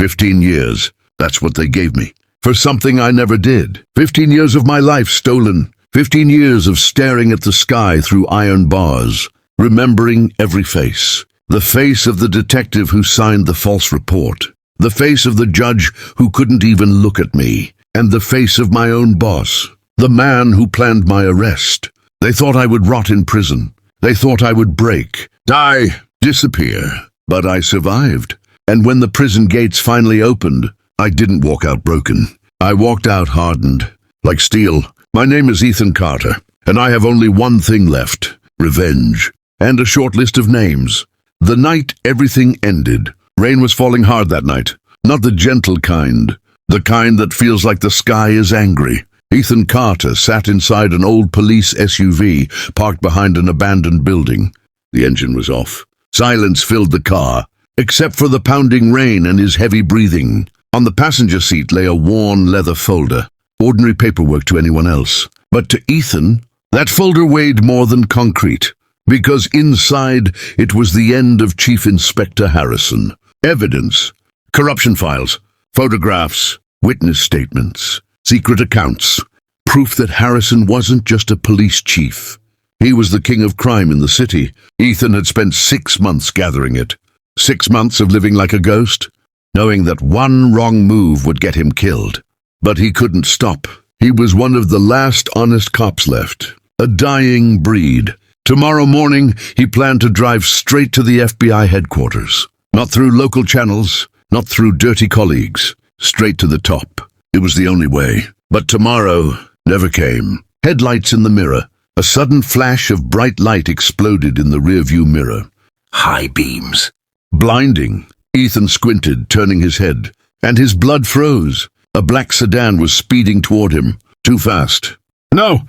15 years. That's what they gave me. For something I never did. 15 years of my life stolen. 15 years of staring at the sky through iron bars, remembering every face. The face of the detective who signed the false report. The face of the judge who couldn't even look at me. And the face of my own boss. The man who planned my arrest. They thought I would rot in prison. They thought I would break, die, disappear. But I survived. And when the prison gates finally opened, I didn't walk out broken. I walked out hardened, like steel. My name is Ethan Carter, and I have only one thing left: revenge. And a short list of names. The night everything ended. Rain was falling hard that night. Not the gentle kind. The kind that feels like the sky is angry. Ethan Carter sat inside an old police SUV parked behind an abandoned building. The engine was off. Silence filled the car, except for the pounding rain and his heavy breathing. On the passenger seat lay a worn leather folder. Ordinary paperwork to anyone else. But to Ethan, that folder weighed more than concrete, because inside it was the end of Chief Inspector Harrison. Evidence, corruption files, photographs, witness statements, secret accounts. Proof that Harrison wasn't just a police chief. He was the king of crime in the city. Ethan had spent 6 months gathering it. 6 months of living like a ghost, knowing that one wrong move would get him killed. But he couldn't stop. He was one of the last honest cops left. A dying breed. Tomorrow morning, he planned to drive straight to the FBI headquarters. Not through local channels, not through dirty colleagues. Straight to the top. It was the only way. But tomorrow never came. Headlights in the mirror. A sudden flash of bright light exploded in the rearview mirror. High beams. Blinding. Ethan squinted, turning his head, and his blood froze. A black sedan was speeding toward him. Too fast. No!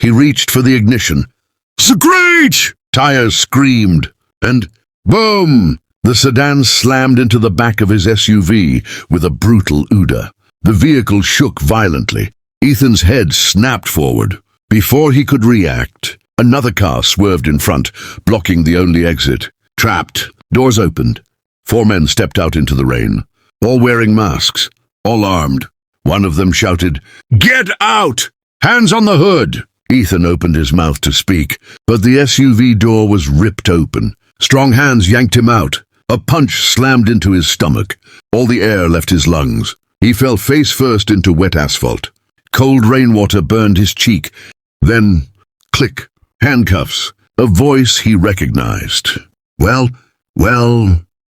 He reached for the ignition. Screech! Tires screamed, and boom! The sedan slammed into the back of his SUV with a brutal OODA. The vehicle shook violently. Ethan's head snapped forward. Before he could react, another car swerved in front, blocking the only exit. Trapped. Doors opened. 4 men stepped out into the rain, all wearing masks, all armed. One of them shouted, "Get out! Hands on the hood!" Ethan opened his mouth to speak, but the SUV door was ripped open. Strong hands yanked him out. A punch slammed into his stomach. All the air left his lungs. He fell face first into wet asphalt. Cold rainwater burned his cheek. Then, click, handcuffs, a voice he recognized. Well,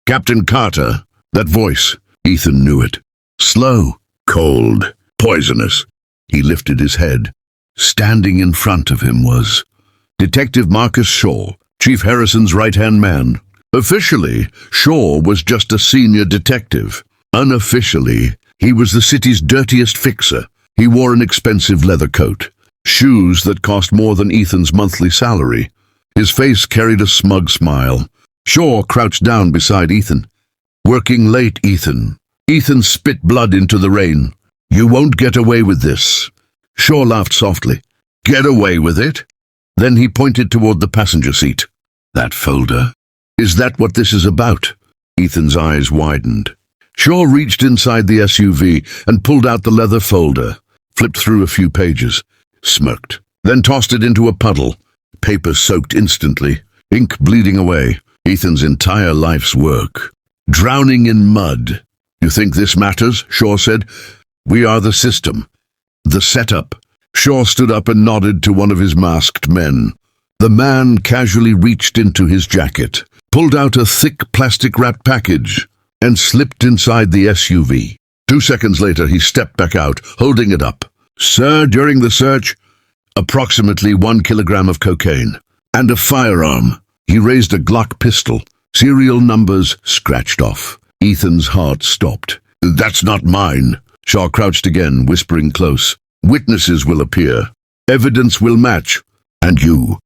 Captain Carter. That voice, Ethan knew it. Slow, cold, poisonous. He lifted his head. Standing in front of him was Detective Marcus Shaw, Chief Harrison's right-hand man. Officially, Shaw was just a senior detective. Unofficially, he was the city's dirtiest fixer. He wore an expensive leather coat, shoes that cost more than Ethan's monthly salary. His face carried a smug smile. Shaw crouched down beside Ethan. "Working late, Ethan." Ethan spit blood into the rain. "You won't get away with this." Shaw laughed softly. "Get away with it?" Then he pointed toward the passenger seat. "That folder? Is that what this is about?" Ethan's eyes widened. Shaw reached inside the SUV and pulled out the leather folder, flipped through a few pages, smirked, then tossed it into a puddle. Paper soaked instantly, ink bleeding away. Ethan's entire life's work. Drowning in mud. "You think this matters?" Shaw said. "We are the system. The setup." Shaw stood up and nodded to one of his masked men. The man casually reached into his jacket, pulled out a thick plastic-wrapped package, and slipped inside the SUV. 2 seconds later, he stepped back out, holding it up. "Sir, during the search, approximately 1 kilogram of cocaine, and a firearm." He raised a Glock pistol, serial numbers scratched off. Ethan's heart stopped. "That's not mine." Shaw crouched again, whispering close. "Witnesses will appear. Evidence will match. And you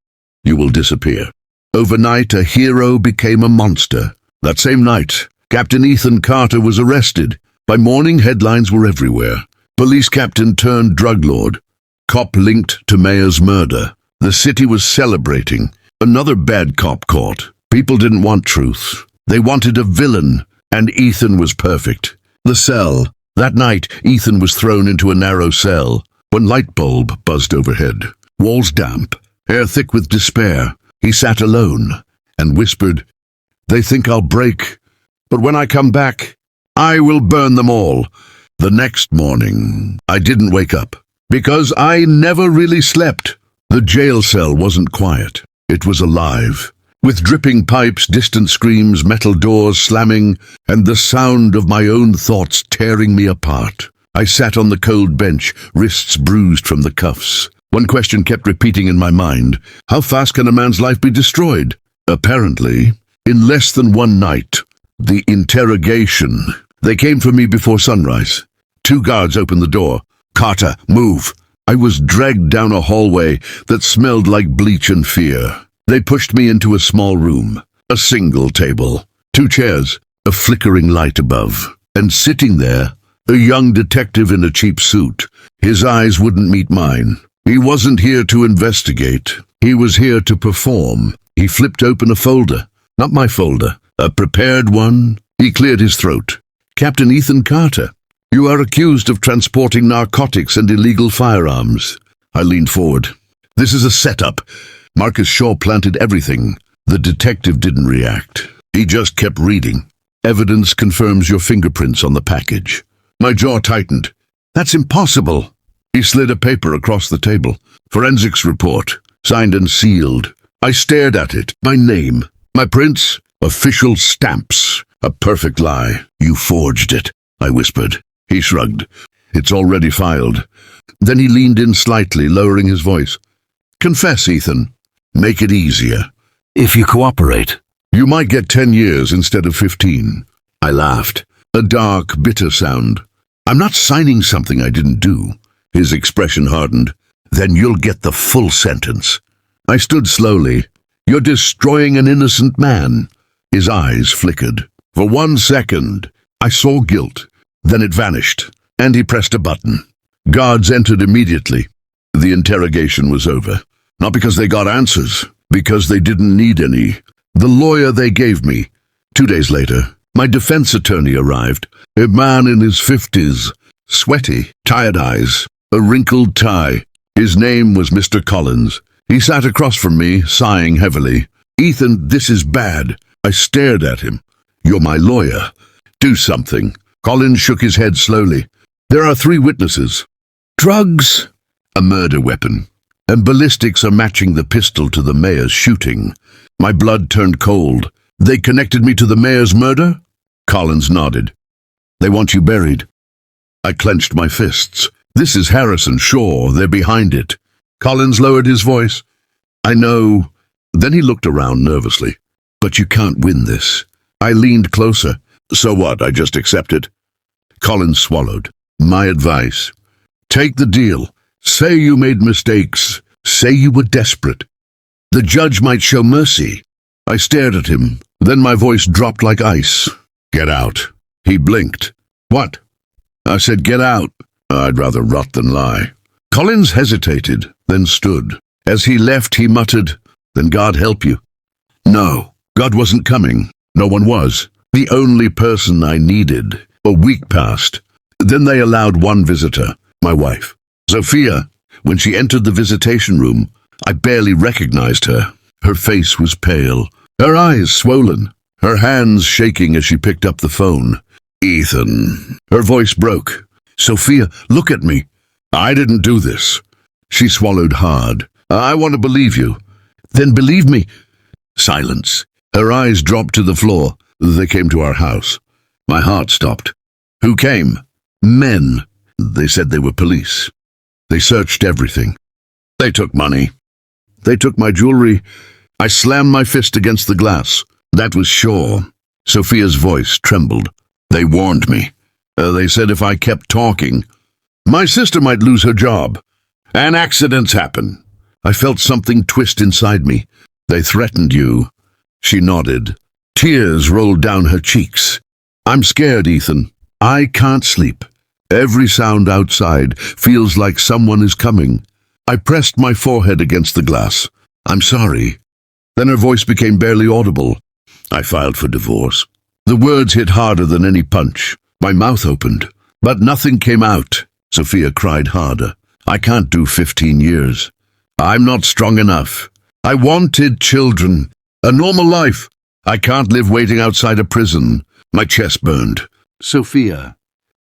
will disappear." Overnight, a hero became a monster. That same night, Captain Ethan Carter was arrested. By morning, headlines were everywhere. Police captain turned drug lord. Cop linked to mayor's murder. The city was celebrating. Another bad cop caught. People didn't want truth. They wanted a villain, and Ethan was perfect. The cell. That night, Ethan was thrown into a narrow cell. One light bulb buzzed overhead. Walls damp, air thick with despair. He sat alone and whispered, "They think I'll break, but when I come back, I will burn them all." The next morning, I didn't wake up, because I never really slept. The jail cell wasn't quiet. It was alive, with dripping pipes, distant screams, metal doors slamming, and the sound of my own thoughts tearing me apart. I sat on the cold bench, wrists bruised from the cuffs. One question kept repeating in my mind: how fast can a man's life be destroyed? Apparently, in less than one night. The interrogation. They came for me before sunrise. 2 guards opened the door. "Carter, move." I was dragged down a hallway that smelled like bleach and fear. They pushed me into a small room. A single table. 2 chairs. A flickering light above. And sitting there, a young detective in a cheap suit. His eyes wouldn't meet mine. He wasn't here to investigate. He was here to perform. He flipped open a folder. Not my folder. A prepared one. He cleared his throat. "Captain Ethan Carter, you are accused of transporting narcotics and illegal firearms." I leaned forward. "This is a setup. Marcus Shaw planted everything." The detective didn't react. He just kept reading. "Evidence confirms your fingerprints on the package." My jaw tightened. "That's impossible." He slid a paper across the table. "Forensics report, signed and sealed." I stared at it. My name, my prints, official stamps. A perfect lie. "You forged it," I whispered. He shrugged. "It's already filed." Then he leaned in slightly, lowering his voice. "Confess, Ethan. Make it easier. If you cooperate, you might get 10 years instead of 15. I laughed. A dark, bitter sound. "I'm not signing something I didn't do." His expression hardened. "Then you'll get the full sentence." I stood slowly. "You're destroying an innocent man." His eyes flickered. For 1 second, I saw guilt. Then it vanished, and he pressed a button. Guards entered immediately. The interrogation was over. Not because they got answers, because they didn't need any. The lawyer they gave me. 2 days later, my defense attorney arrived. A man in his 50s, sweaty, tired eyes, a wrinkled tie. His name was Mr. Collins. He sat across from me, sighing heavily. "Ethan, this is bad." I stared at him. "You're my lawyer. Do something." Collins shook his head slowly. "There are 3 witnesses. Drugs, a murder weapon, and ballistics are matching the pistol to the mayor's shooting." My blood turned cold. "They connected me to the mayor's murder?" Collins nodded. "They want you buried." I clenched my fists. "This is Harrison Shaw. They're behind it." Collins lowered his voice. "I know." Then he looked around nervously. "But you can't win this." I leaned closer. "So what? I just accept it." Collins swallowed. "My advice. Take the deal. Say you made mistakes. Say you were desperate. The judge might show mercy." I stared at him. Then my voice dropped like ice. "Get out." He blinked. "What?" I said, "Get out." I'd rather rot than lie. Collins hesitated, then stood. As he left, he muttered, "Then God help you." No, God wasn't coming. No one was. The only person I needed. A week passed. Then they allowed one visitor, my wife, Sophia. When she entered the visitation room, I barely recognized her. Her face was pale, her eyes swollen, her hands shaking as she picked up the phone. "Ethan." Her voice broke. "Sophia, look at me. I didn't do this." She swallowed hard. "I want to believe you." "Then believe me." Silence. Her eyes dropped to the floor. "They came to our house." My heart stopped. "Who came?" "Men." They said they were police. They searched everything. They took money. They took my jewelry. I slammed my fist against the glass. "That was Shaw." Sophia's voice trembled. "They warned me. They said if I kept talking, my sister might lose her job. And accidents happen." I felt something twist inside me. "They threatened you." She nodded. Tears rolled down her cheeks. "I'm scared, Ethan. I can't sleep. Every sound outside feels like someone is coming." I pressed my forehead against the glass. "I'm sorry." Then her voice became barely audible. "I filed for divorce." The words hit harder than any punch. My mouth opened, but nothing came out. Sophia cried harder. I can't do 15 years. I'm not strong enough. I wanted children, a normal life. I can't live waiting outside a prison. My chest burned. Sophia,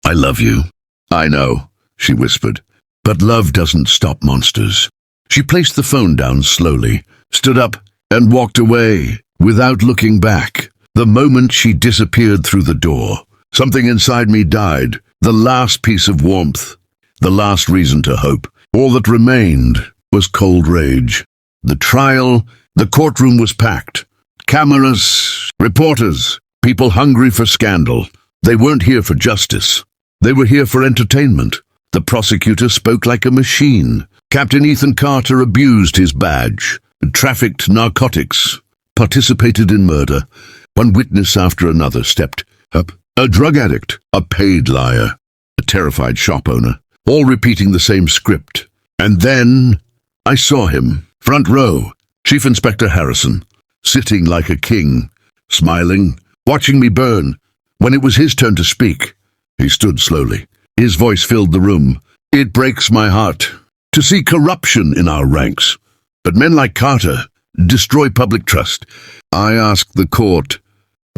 I love you. I know, she whispered, but love doesn't stop monsters. She placed the phone down slowly, stood up, and walked away without looking back. The moment she disappeared through the door, something inside me died, the last piece of warmth, the last reason to hope. All that remained was cold rage. The trial, the courtroom was packed. Cameras, reporters, people hungry for scandal. They weren't here for justice. They were here for entertainment. The prosecutor spoke like a machine. Captain Ethan Carter abused his badge, trafficked narcotics, participated in murder. One witness after another stepped up. A drug addict, a paid liar, a terrified shop owner, all repeating the same script. And then I saw him, front row, Chief Inspector Harrison, sitting like a king, smiling, watching me burn. When it was his turn to speak, he stood slowly. His voice filled the room. It breaks my heart to see corruption in our ranks. But men like Carter destroy public trust. I asked the court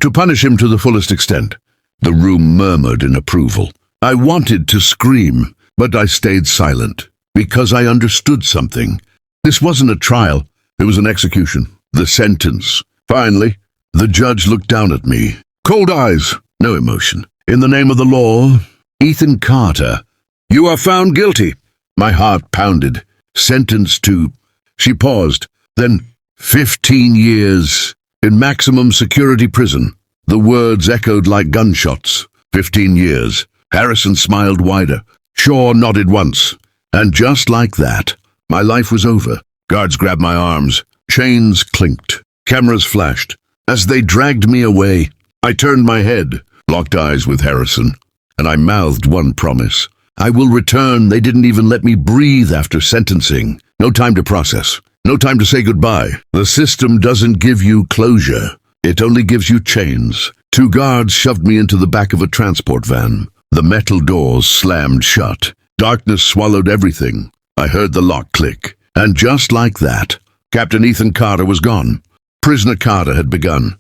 to punish him to the fullest extent. The room murmured in approval. I wanted to scream, but I stayed silent because I understood something. This wasn't a trial. It was an execution. The sentence. Finally, the judge looked down at me. Cold eyes, no emotion. In the name of the law, Ethan Carter, you are found guilty. My heart pounded. Sentenced to... She paused. Then 15 years in maximum security prison. The words echoed like gunshots. 15 years. Harrison smiled wider. Shaw nodded once. And just like that, my life was over. Guards grabbed my arms. Chains clinked. Cameras flashed. As they dragged me away, I turned my head, locked eyes with Harrison, and I mouthed one promise. I will return. They didn't even let me breathe after sentencing. No time to process. No time to say goodbye. The system doesn't give you closure. It only gives you chains. 2 guards shoved me into the back of a transport van. The metal doors slammed shut. Darkness swallowed everything. I heard the lock click. And just like that, Captain Ethan Carter was gone. Prisoner Carter had begun.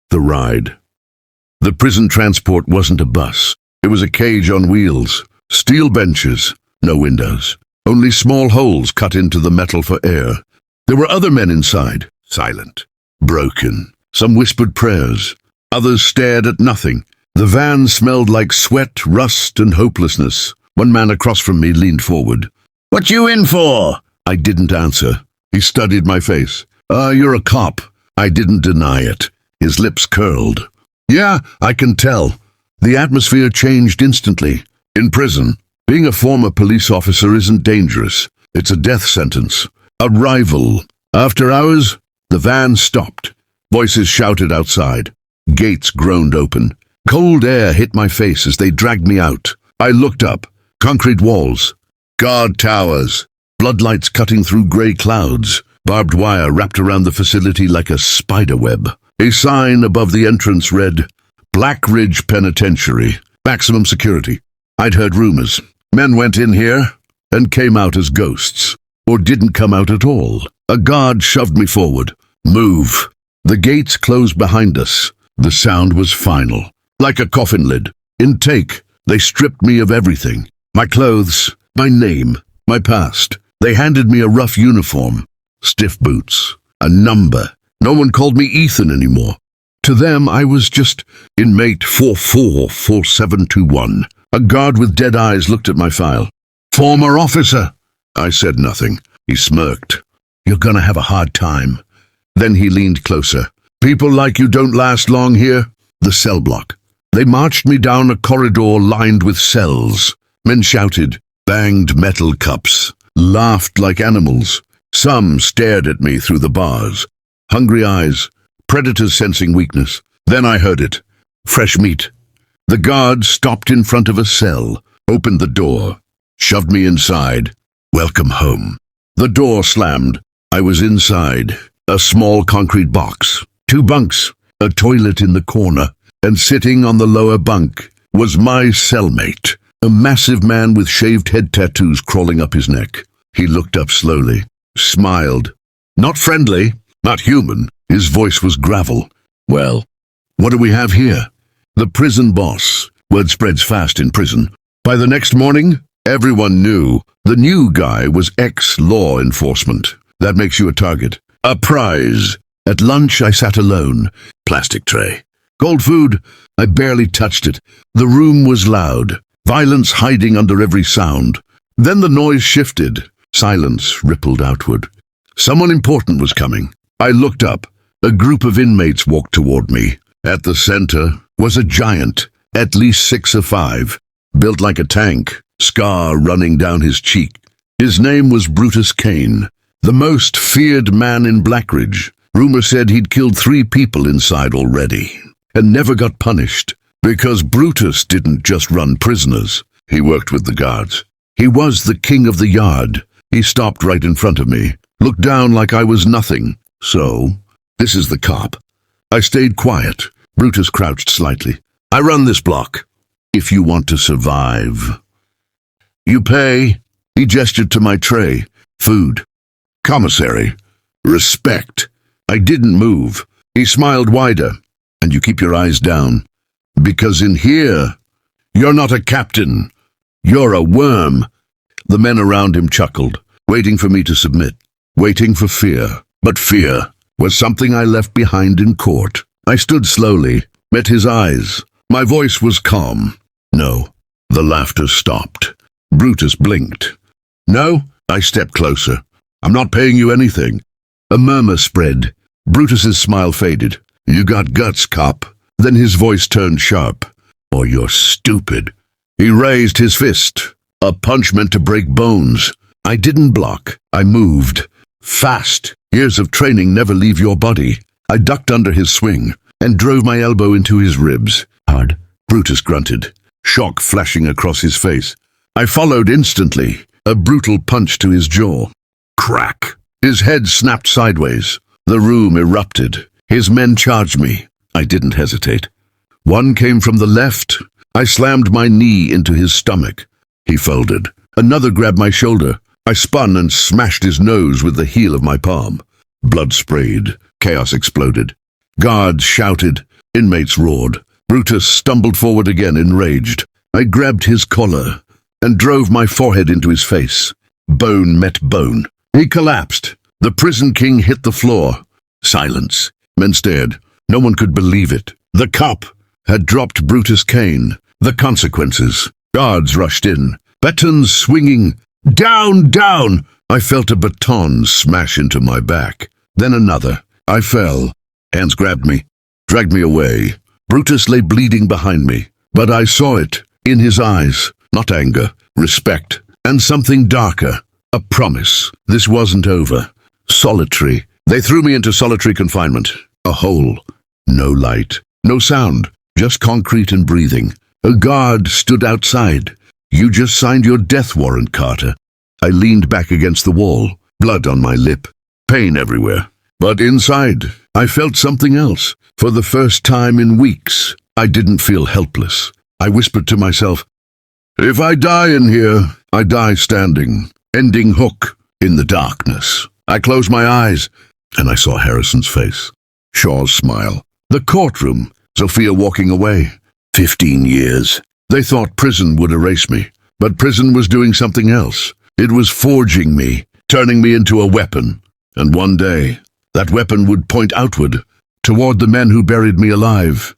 The ride. The prison transport wasn't a bus. It was a cage on wheels. Steel benches. No windows. Only small holes cut into the metal for air. There were other men inside. Silent. Broken. Some whispered prayers. Others stared at nothing. The van smelled like sweat, rust, and hopelessness. One man across from me leaned forward. What you in for? I didn't answer. He studied my face. You're a cop. I didn't deny it. His lips curled. Yeah, I can tell. The atmosphere changed instantly. In prison, being a former police officer isn't dangerous. It's a death sentence. A rival. After hours, the van stopped. Voices shouted outside. Gates groaned open. Cold air hit my face as they dragged me out. I looked up. Concrete walls. Guard towers. Floodlights cutting through grey clouds. Barbed wire wrapped around the facility like a spider web. A sign above the entrance read, Black Ridge Penitentiary. Maximum security. I'd heard rumors. Men went in here and came out as ghosts. Or didn't come out at all. A guard shoved me forward. Move. The gates closed behind us. The sound was final. Like a coffin lid. In take, they stripped me of everything. My clothes, my name, my past. They handed me a rough uniform. Stiff boots. A number. No one called me Ethan anymore. To them, I was just inmate 444721. A guard with dead eyes looked at my file. Former officer. I said nothing. He smirked. You're gonna have a hard time. Then he leaned closer. People like you don't last long here. The cell block. They marched me down a corridor lined with cells. Men shouted, banged metal cups, laughed like animals. Some stared at me through the bars. Hungry eyes, predators sensing weakness. Then I heard it. Fresh meat. The guard stopped in front of a cell, opened the door, shoved me inside. Welcome home. The door slammed. I was inside. A small concrete box. 2 bunks. A toilet in the corner. And sitting on the lower bunk was my cellmate, a massive man with shaved head tattoos crawling up his neck. He looked up slowly, smiled. Not friendly, not human. His voice was gravel. Well, what do we have here? The prison boss. Word spreads fast in prison. By the next morning, everyone knew the new guy was ex-law enforcement. That makes you a target. A prize. At lunch, I sat alone. Plastic tray. Cold food. I barely touched it. The room was loud. Violence hiding under every sound. Then the noise shifted. Silence rippled outward. Someone important was coming. I looked up. A group of inmates walked toward me. At the center was a giant, at least 6'5", built like a tank, scar running down his cheek. His name was Brutus Kane, the most feared man in Blackridge. Rumor said he'd killed 3 people inside already, and never got punished, because Brutus didn't just run prisoners. He worked with the guards. He was the king of the yard. He stopped right in front of me, looked down like I was nothing. So, this is the cop. I stayed quiet. Brutus crouched slightly. I run this block. If you want to survive. You pay. He gestured to my tray. Food. Commissary. Respect. I didn't move. He smiled wider. And you keep your eyes down. Because in here, you're not a captain. You're a worm. The men around him chuckled, waiting for me to submit, waiting for fear. But fear was something I left behind in court. I stood slowly, met his eyes. My voice was calm. No. The laughter stopped. Brutus blinked. No? I stepped closer. I'm not paying you anything. A murmur spread. Brutus's smile faded. You got guts, cop. Then his voice turned sharp. Or you're stupid. He raised his fist. A punch meant to break bones. I didn't block. I moved. Fast. Years of training never leave your body. I ducked under his swing and drove my elbow into his ribs. Hard. Brutus grunted, shock flashing across his face. I followed instantly, a brutal punch to his jaw. Crack. His head snapped sideways. The room erupted. His men charged me. I didn't hesitate. One came from the left. I slammed my knee into his stomach. He folded. Another grabbed my shoulder. I spun and smashed his nose with the heel of my palm. Blood sprayed. Chaos exploded. Guards shouted. Inmates roared. Brutus stumbled forward again, enraged. I grabbed his collar and drove my forehead into his face. Bone met bone. He collapsed. The prison king hit the floor. Silence. Men stared. No one could believe it. The cop had dropped Brutus Kane. The consequences. Guards rushed in. Batons swinging. Down, down! I felt a baton smash into my back. Then another. I fell. Hands grabbed me, dragged me away. Brutus lay bleeding behind me, but I saw it in his eyes. Not anger, respect, and something darker. A promise. This wasn't over. Solitary. They threw me into solitary confinement. A hole. No light. No sound. Just concrete and breathing. A guard stood outside. You just signed your death warrant, Carter. I leaned back against the wall. Blood on my lip. Pain everywhere. But inside, I felt something else. For the first time in weeks, I didn't feel helpless. I whispered to myself, if I die in here, I die standing. Ending hook in the darkness. I closed my eyes, and I saw Harrison's face. Shaw's smile. The courtroom. Sophia walking away. 15 years. They thought prison would erase me, but prison was doing something else. It was forging me, turning me into a weapon. And one day, that weapon would point outward, toward the men who buried me alive.